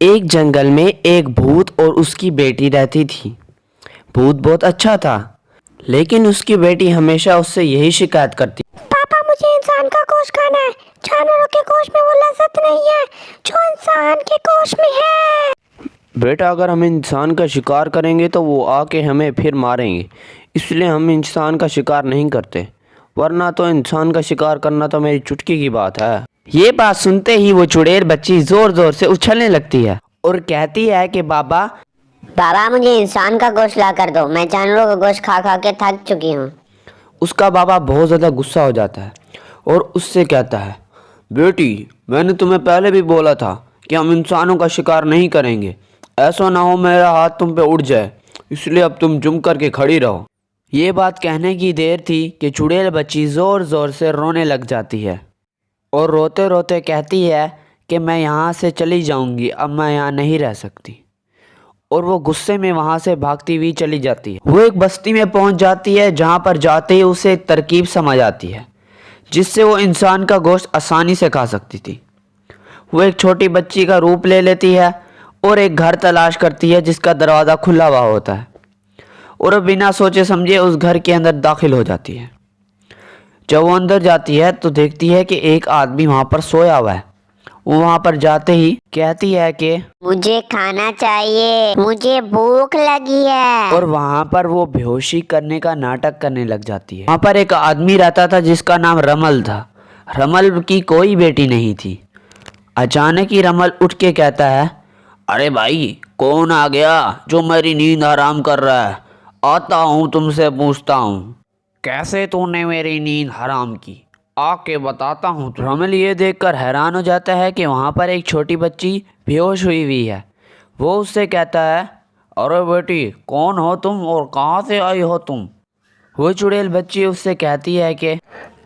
ایک جنگل میں ایک بھوت اور اس کی بیٹی رہتی تھی۔ بھوت بہت اچھا تھا، لیکن اس کی بیٹی ہمیشہ اس سے یہی شکایت کرتی، پاپا مجھے انسان کا گوشت کھانا ہے، جانوروں کے گوشت میں وہ لذت نہیں ہے جو انسان کے گوشت میں ہے۔ بیٹا اگر ہم انسان کا شکار کریں گے تو وہ آ کے ہمیں پھر ماریں گے، اس لیے ہم انسان کا شکار نہیں کرتے، ورنہ تو انسان کا شکار کرنا تو میری چٹکی کی بات ہے۔ یہ بات سنتے ہی وہ چڑیل بچی زور زور سے اچھلنے لگتی ہے اور کہتی ہے کہ بابا مجھے انسان کا گوشت لا کر دو، میں جانوروں کا گوشت کھا کھا کے تھک چکی ہوں۔ اس کا بابا بہت زیادہ غصہ ہو جاتا ہے اور اس سے کہتا ہے، بیٹی میں نے تمہیں پہلے بھی بولا تھا کہ ہم انسانوں کا شکار نہیں کریں گے، ایسا نہ ہو میرا ہاتھ تم پہ اڑ جائے، اس لیے اب تم جم کر کے کھڑی رہو۔ یہ بات کہنے کی دیر تھی کہ چڑیل بچی زور زور سے رونے لگ جاتی ہے اور روتے روتے کہتی ہے کہ میں یہاں سے چلی جاؤں گی، اب میں یہاں نہیں رہ سکتی، اور وہ غصے میں وہاں سے بھاگتی ہوئی چلی جاتی ہے۔ وہ ایک بستی میں پہنچ جاتی ہے جہاں پر جاتے ہی اسے ایک ترکیب سمجھ آتی ہے جس سے وہ انسان کا گوشت آسانی سے کھا سکتی تھی۔ وہ ایک چھوٹی بچی کا روپ لے لیتی ہے اور ایک گھر تلاش کرتی ہے جس کا دروازہ کھلا ہوا ہوتا ہے، اور وہ بنا سوچے سمجھے اس گھر کے اندر داخل ہو جاتی ہے۔ جب وہ اندر جاتی ہے تو دیکھتی ہے کہ ایک آدمی وہاں پر سویا ہوا ہے۔ وہ وہاں پر جاتے ہی کہتی ہے کہ مجھے کھانا چاہیے، مجھے بھوک لگی ہے۔ اور وہاں پر وہ بے ہوشی کرنے کا ناٹک کرنے لگ جاتی ہے۔ وہاں پر ایک آدمی رہتا تھا جس کا نام رمل تھا۔ رمل کی کوئی بیٹی نہیں تھی۔ اچانک ہی رمل اٹھ کے کہتا ہے، ارے بھائی کون آ گیا جو میری نیند حرام کر رہا ہے؟ آتا ہوں تم سے پوچھتا ہوں کیسے تو نے میری نیند حرام کی، آ کے بتاتا ہوں۔ رمل یہ دیکھ کر حیران ہو جاتا ہے کہ وہاں پر ایک چھوٹی بچی بے ہوش ہوئی ہے۔ وہ اس سے کہتا ہے، ارے بیٹی کون ہو تم اور کہاں سے آئی ہو تم؟ وہ چڑیل بچی اس سے کہتی ہے کہ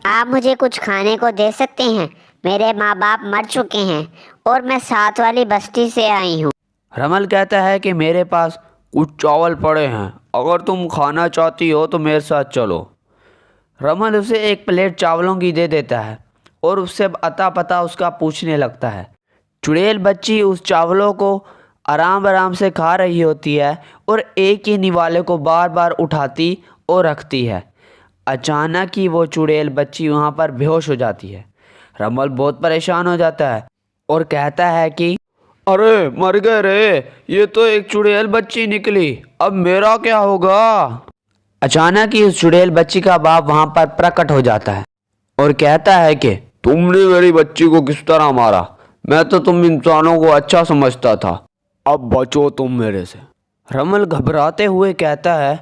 آپ مجھے کچھ کھانے کو دے سکتے ہیں؟ میرے ماں باپ مر چکے ہیں اور میں ساتھ والی بستی سے آئی ہوں۔ رمل کہتا ہے کہ میرے پاس کچھ چاول پڑے ہیں، اگر تم کھانا چاہتی ہو تو میرے ساتھ چلو۔ رمل اسے ایک پلیٹ چاولوں کی دے دیتا ہے اور اس سے اتا پتا اس کا پوچھنے لگتا ہے۔ چڑیل بچی اس چاولوں کو آرام سے کھا رہی ہوتی ہے اور ایک ہی نوالے کو بار بار اٹھاتی اور رکھتی ہے۔ اچانک ہی وہ چڑیل بچی وہاں پر بے ہوش ہو جاتی ہے۔ رمل بہت پریشان ہو جاتا ہے اور کہتا ہے کہ ارے مر گئے رے، یہ تو ایک چڑیل بچی نکلی، اب میرا کیا ہوگا؟ اچانک ہی اس چڑیل بچی کا باپ وہاں پر پرکٹ ہو جاتا ہے اور کہتا ہے کہ تم نے میری بچی کو کس طرح مارا؟ میں تو تم انسانوں کو اچھا سمجھتا تھا، اب بچو تم میرے سے۔ رمل گھبراتے ہوئے کہتا ہے،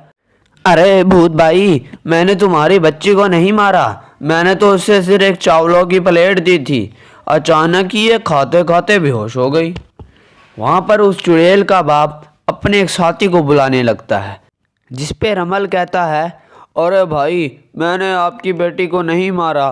ارے بھوت بھائی میں نے تمہاری بچی کو نہیں مارا، میں نے تو اسے صرف ایک چاولوں کی پلیٹ دی تھی، اچانک ہی یہ کھاتے کھاتے بے ہوش ہو گئی۔ وہاں پر اس چڑیل کا باپ اپنے ایک ساتھی کو بلانے لگتا ہے، جس پہ رمل کہتا ہے، ارے بھائی میں نے آپ کی بیٹی کو نہیں مارا،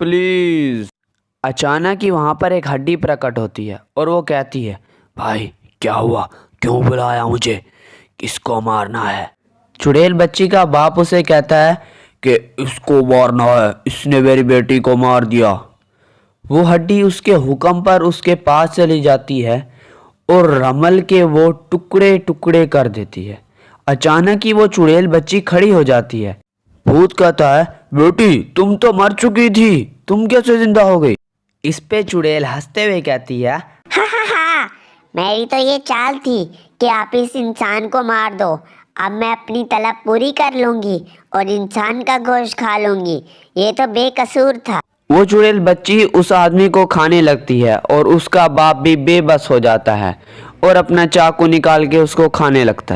پلیز۔ اچانک ہی وہاں پر ایک ہڈی پرکٹ ہوتی ہے اور وہ کہتی ہے، بھائی کیا ہوا، کیوں بلایا مجھے، کس کو مارنا ہے؟ چڑیل بچی کا باپ اسے کہتا ہے کہ اس کو مارنا ہے، اس نے میری بیٹی کو مار دیا۔ وہ ہڈی اس کے حکم پر اس کے پاس چلی جاتی ہے اور رمل کے وہ ٹکڑے ٹکڑے کر دیتی ہے۔ اچانک ہی وہ چڑیل بچی کھڑی ہو جاتی ہے۔ بھوت کہتا ہے، بیٹی تم تو مر چکی تھی، تم کیسے زندہ ہو گئی؟ اس پہ چڑیل ہنستے ہوئے کہتی ہے، ہاں میری تو یہ چال تھی کہ آپ اس انسان کو مار دو، اب میں اپنی طلب پوری کر لوں گی اور انسان کا گوشت کھا لوں گی، یہ تو بے قصور تھا۔ وہ چڑیل بچی اس آدمی کو کھانے لگتی ہے اور اس کا باپ بھی بے بس ہو جاتا ہے اور اپنا چاقو نکال کے اس کو کھانے لگتا ہے۔